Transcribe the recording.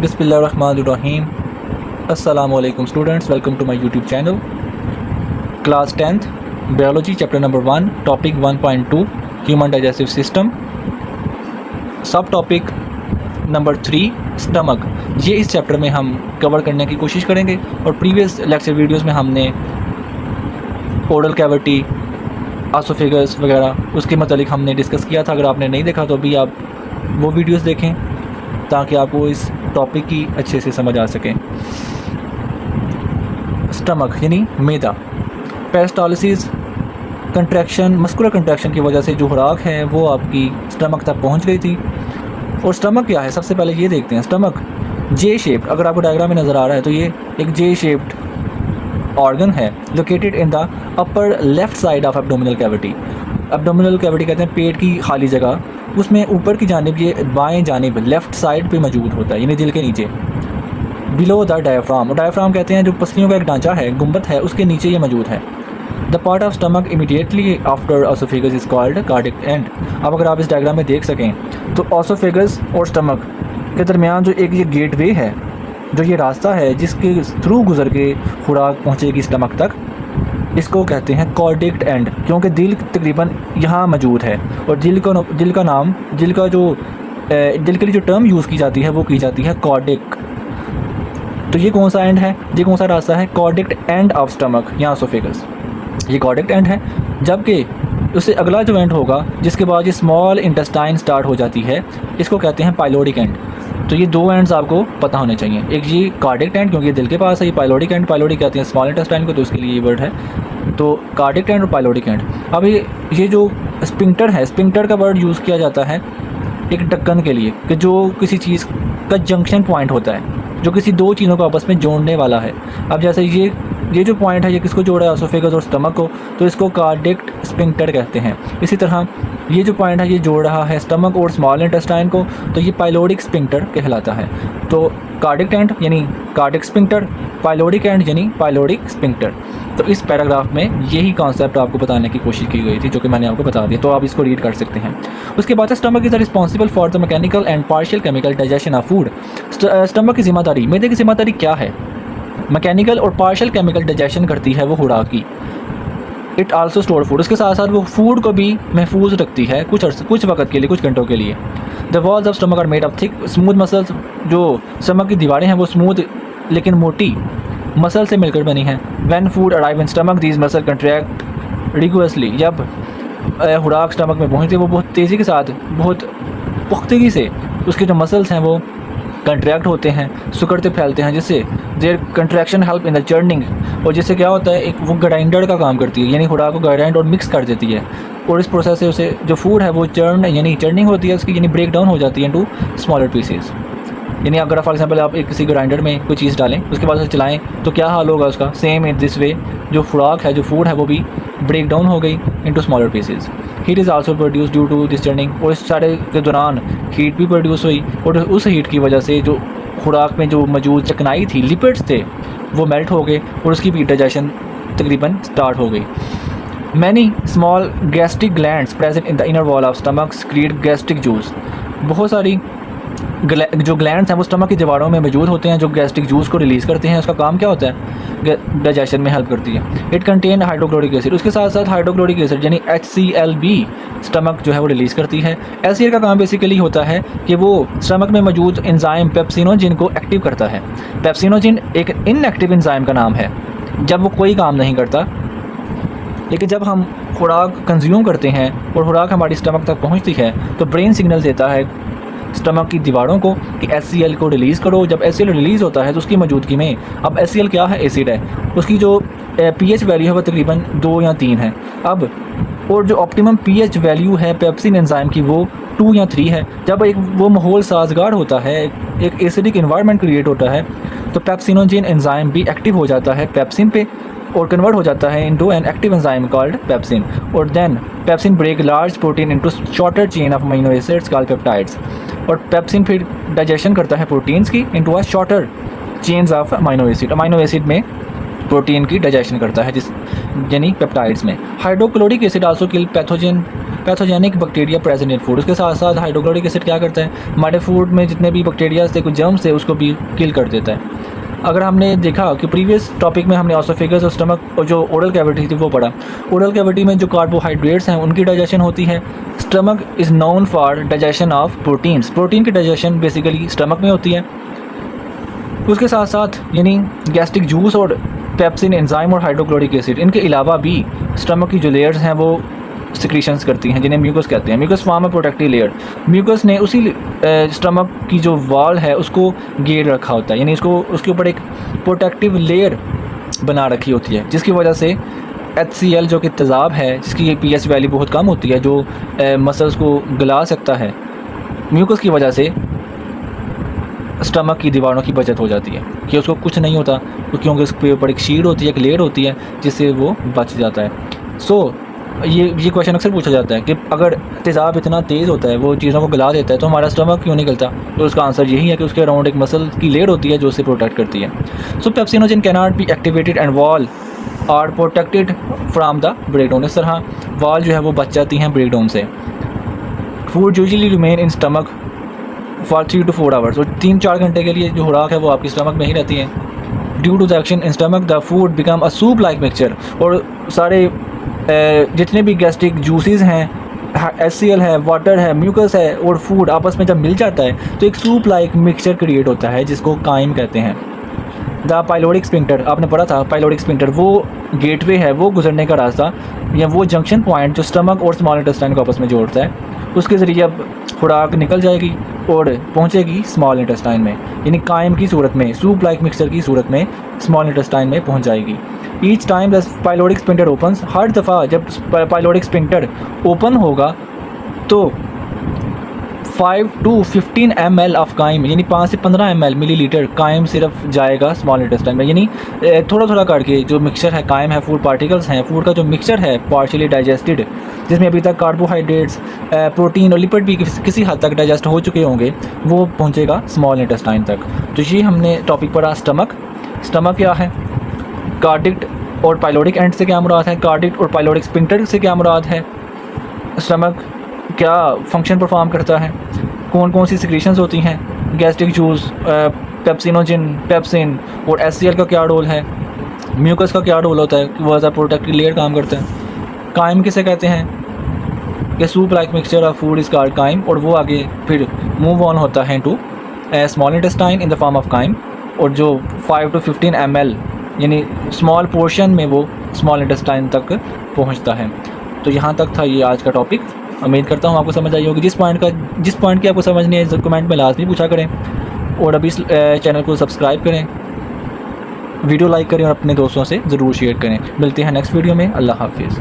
बिस्मिल्लाहिर्रहमानिर्रहीम। अस्सलाम वालेकुम students, welcome to my YouTube channel. Class 10th biology chapter number 1 topic 1.2 human digestive system, subtopic number 3 stomach. ये इस chapter में हम कवर करने की कोशिश करेंगे और प्रीवियस लेक्चर वीडियोस में हमने ओरल कैविटी, एसोफेगस वगैरह उसके मतलब हमने डिस्कस किया था। अगर आपने नहीं देखा तो अभी आप वो वीडियोस देखें ताकि आपको इस टॉपिक की अच्छे से समझ आ सके। स्टमक यानी मैदा। पेरिस्टालसिस कंट्रैक्शन, मस्कुलर कंट्रैक्शन की वजह से जो खुराक है वो आपकी स्टमक तक पहुंच गई थी। और स्टमक क्या है, सबसे पहले ये देखते हैं। स्टमक जे शेप्ड, अगर आपको डायग्राम में नज़र आ रहा है तो ये एक जे शेप्ड ऑर्गन है located in the upper left side of abdominal cavity. Abdominal cavity कहते हैं पेट की खाली जगह, उसमें ऊपर की जानिब ये बाएं जानिब लेफ़्ट साइड पे मौजूद होता है, यानी दिल के नीचे, बिलो द डायफ्राम। और डायफ्राम कहते हैं जो पसलियों का एक ढांचा है, गुंबद है, उसके नीचे ये मौजूद है। The part of stomach immediately after oesophagus is called cardiac and. अब अगर आप इस डायग्राम में देख सकें तो ओसोफेगस और स्टमक के दरमियान जो एक ये गेटवे है, जो ये रास्ता है जिसके थ्रू गुजर के खुराक पहुँचेगी स्टमक तक, इसको कहते हैं कॉर्डिक्ट एंड, क्योंकि दिल तकरीबन यहाँ मौजूद है। और दिल के लिए जो टर्म यूज़ की जाती है वो की जाती है कॉर्डिक। तो ये कौन सा एंड है, ये कौन सा रास्ता है? कॉर्डिक्ट एंड ऑफ स्टमक या एसोफेगस, ये कॉर्डिक्ट एंड है। जबकि उससे अगला जो एंड होगा जिसके बाद ये स्मॉल इंटेस्टाइन स्टार्ट हो जाती है, इसको कहते हैं पाइलोडिक एंड। तो ये दो एंड्स आपको पता होने चाहिए, एक ये कार्डिक एंड क्योंकि ये दिल के पास है, ये पाइलोडिक एंड, पाइलोडिक कहते हैं स्मॉल इंटेस्टाइन को, तो उसके लिए ये वर्ड है। तो कार्डिक एंड और पाइलोडिक एंड। अब ये जो स्पिंक्टर है, स्पिंक्टर का वर्ड यूज़ किया जाता है एक ढक्कन के लिए कि जो किसी चीज़ का जंक्शन पॉइंट होता है, जो किसी दो चीज़ों को आपस में जोड़ने वाला है। अब जैसे ये जो पॉइंट है ये किसको जोड़ा है? एसोफेगस और स्टमक को, तो इसको कार्डिक स्पिंक्टर कहते हैं। इसी तरह ये जो पॉइंट है ये जोड़ रहा है स्टमक और स्मॉल इंटेस्टाइन को, तो ये पाइलोडिक स्पिंक्टर कहलाता है। तो कार्डिक एंड यानी कार्डिक स्पिंक्टर, पाइलोडिक एंड यानी पाइलोडिक स्पिंक्टर। तो इस पैराग्राफ में यही कॉन्सेप्ट आपको बताने की कोशिश की गई थी जो कि मैंने आपको बता दिया, तो आप इसको रीड कर सकते हैं। उसके बाद stomach is responsible for the mechanical and partial chemical digestion of food. Stomach की जिम्मेदारी, मैदे की जिम्मेदारी क्या है? मैकेनिकल और पार्शियल केमिकल डाइजेशन करती है वो खुराक की। इट आल्सो स्टोर फूड, उसके साथ साथ वो फूड को भी महफूज रखती है कुछ वक्त के लिए, कुछ घंटों के लिए। The walls of stomach are made of thick smooth muscles, जो स्टमक की दीवारें हैं वो स्मूथ लेकिन मोटी मसल से मिलकर बनी हैं। When food arrive in stomach these muscle contract regularly, जब खुराक स्टमक में पहुँचती है वो बहुत तेज़ी के साथ, बहुत पुख्तगी से उसके जो मसल्स हैं वो कंट्रैक्ट होते हैं, सुकड़ते फैलते हैं, जिससे their contraction help in the churning, और जिससे क्या होता है, एक वो ग्राइंडर का काम करती है, यानी खुराक को ग्राइंड और मिक्स कर देती है। और इस प्रोसेस से उसे जो फूड है वो चर्निंग होती है उसकी, यानी ब्रेक डाउन हो जाती है इनटू स्मॉलर पीसेस। यानी अगर फॉर एग्जांपल आप एक किसी ग्राइंडर में कोई चीज़ डालें, उसके बाद उसे चलाएं तो क्या हाल होगा उसका? सेम इन दिस वे जो खुराक है, जो फूड है वो भी ब्रेक डाउन हो गई into smaller pieces. Heat is also produce due to this turning, और इस सारे के दौरान हीट भी प्रोड्यूस हुई, और उस हीट की वजह से जो खुराक में जो मौजूद चिकनाई थी, लिपिड्स थे, वो मेल्ट हो गए और उसकी भी डाइजेशन तकरीबन स्टार्ट हो गई। Many small gastric glands present in the inner wall of stomach create gastric juice. बहुत सारी जो ग्लैंड्स हैं वो स्टमक की दीवारों में मौजूद होते हैं जो गैस्ट्रिक जूस को रिलीज़ करते हैं। उसका काम क्या होता है? डाइजेशन में हेल्प करती है। इट कंटेन हाइड्रोक्लोरिक एसिड, उसके साथ साथ हाइड्रोक्लोरिक एसिड यानी HCl भी स्टमक जो है वो रिलीज़ करती है। HCl का काम बेसिकली होता है कि वो स्टमक में मौजूद एंजाइम पेप्सिनोजिन को एक्टिव करता है। पेप्सिनोजिन एक इनएक्टिव एंजाइम का नाम है, जब वो कोई काम नहीं करता, लेकिन जब हम खुराक कंज्यूम करते हैं और खुराक हमारी स्टमक तक पहुँचती है तो ब्रेन सिग्नल देता है स्टमक की दीवारों को कि HCl को रिलीज़ करो। जब HCl रिलीज़ होता है तो उसकी मौजूदगी में, अब HCl क्या है? एसिड है, उसकी जो pH वैल्यू है वो तकरीबन 2 या 3 है। अब और जो ऑप्टिमम pH वैल्यू है पेप्सिन एंजाइम की वो 2 या 3 है। जब एक वो माहौल साजगार होता है, एक एसिडिक इन्वायरमेंट क्रिएट होता है, तो पेप्सिनोजिन एंजाइम भी एक्टिव हो जाता है पेप्सिन पे और कन्वर्ट हो जाता है into an active enzyme called pepsin. और then pepsin break large protein into shorter chain of amino acids called peptides. और पेप्सिन फिर डाइजेशन करता है प्रोटीन्स की into a shorter chains of amino acid. Amino acid में protein की digestion करता है, जिस यानी पेप्टाइड्स में। Hydrochloric acid also kill pathogen pathogenic bacteria present in food. उसके साथ साथ हाइड्रोक्लोरिक एसिड क्या करता है, हमारे फूड में जितने भी बैक्टीरिया थे, कुछ जर्म्स थे, उसको भी किल कर देता है। अगर हमने देखा कि प्रीवियस टॉपिक में हमने ऑसोफेगस और स्टमक और जो ओरल कैविटी थी वो पढ़ा, ओरल कैविटी में जो कार्बोहाइड्रेट्स हैं उनकी डाइजेशन होती है। Stomach is known for digestion of proteins, protein की डाइजेशन बेसिकली स्टमक में होती है। उसके साथ साथ यानी गैस्ट्रिक जूस और पेप्सिन एंजाइम और हाइड्रोक्लोरिक एसिड, इनके अलावा भी स्टमक की जो लेयर्स हैं वो सिक्रीशंस करती हैं जिन्हें म्यूकस कहते हैं। म्यूकस फॉर्म है प्रोटेक्टिव लेयर। म्यूकस ने उसी स्टमक की जो वॉल है उसको घेर रखा होता है, यानी इसको उसके ऊपर एक प्रोटेक्टिव लेयर बना रखी होती है, जिसकी वजह से HCl जो कि तेज़ाब है, जिसकी pH वैल्यू बहुत कम होती है, जो मसल्स को गला सकता है, म्यूकस की वजह से स्टमक की दीवारों की बचत हो जाती है कि उसको कुछ नहीं होता, क्योंकि उसके ऊपर एक शीट होती है, एक लेयर होती है, जिससे वो बच जाता है। सो ये क्वेश्चन अक्सर पूछा जाता है कि अगर तेज़ाब इतना तेज़ होता है, वो चीज़ों को गला देता है, तो हमारा स्टमक क्यों नहीं गलता? तो उसका आंसर यही है कि उसके अराउंड एक मसल की लेयर होती है जो उसे प्रोटेक्ट करती है। So pepsinogen can not be activated and wall are protected from the breakdown. इस तरह वॉल जो है वो बच जाती हैं ब्रेकडाउन से। Food usually remain in stomach for 3 to 4 hours, और 3-4 घंटे के लिए जो खुराक है वो आपकी स्टमक में ही रहती है। Due to the action in stomach the food become a soup like mixture, और सारे जितने भी गैस्ट्रिक जूसेस हैं, HCl है, वाटर है, म्यूकस है और फूड आपस में जब मिल जाता है तो एक सूप लाइक मिक्सचर क्रिएट होता है जिसको काइम कहते हैं। द पाइलोरिक स्फिंक्टर, आपने पढ़ा था पाइलोरिक स्फिंक्टर वो गेटवे है, वो गुजरने का रास्ता या वो जंक्शन पॉइंट जो स्टमक और स्मॉल इंटेस्टाइन को आपस में जोड़ता है, उसके ज़रिए अब खुराक निकल जाएगी और पहुंचेगी स्मॉल इंटेस्टाइन में, यानी काइम की सूरत में, सूप लाइक मिक्सचर की सूरत में स्मॉल इंटेस्टाइन में पहुंच जाएगी। Each time the pyloric sphincter opens, हर दफ़ा जब पाइलोरिक स्फिंक्टर ओपन होगा तो 5 to 15 ml ऑफ काइम, यानी 5 से 15 ml मिलीलीटर काइम सिर्फ जाएगा स्मॉल इंटेस्टाइन में, यानी थोड़ा थोड़ा करके जो मिक्सचर है, काइम है, फूड पार्टिकल्स हैं, फूड का जो मिक्सचर है पार्शियली डाइजेस्टेड, जिसमें अभी तक कार्बोहाइड्रेट्स, प्रोटीन और लिपिड भी किसी हद तक डाइजेस्ट हो चुके होंगे, वो पहुंचेगा स्मॉल इंटेस्टाइन तक। तो ये हमने टॉपिक पढ़ा स्टमक। स्टमक क्या है, कार्डिक और पाइलोरिक एंड से क्या मुराद है, कार्डिक और पाइलोरिक स्फिंक्टर से क्या मुराद है, स्टमक क्या फंक्शन परफॉर्म करता है, कौन कौन सी सिक्रीशंस होती हैं, गैस्ट्रिक जूस, पेप्सिनोजन, पेप्सिन और HCl का क्या रोल है, म्यूकस का क्या रोल होता है कि वो एज अ प्रोटेक्टिव लेयर काम करता है, काइम किसे कहते हैं कि soup like mixture of food is called chyme, और वो आगे फिर मूव ऑन होता है to small intestine in the form of chyme, और जो 5 to 15 ml यानी स्मॉल पोर्शन में वो स्मॉल इंटेस्टाइन तक पहुंचता है। तो यहाँ तक था ये आज का टॉपिक। उम्मीद करता हूँ आपको समझ आई होगी। जिस पॉइंट की आपको समझ नहीं है कमेंट में लाजमी पूछा करें, और अभी इस चैनल को सब्सक्राइब करें, वीडियो लाइक करें और अपने दोस्तों से ज़रूर शेयर करें। मिलते हैं नेक्स्ट वीडियो में। अल्लाह हाफिज़।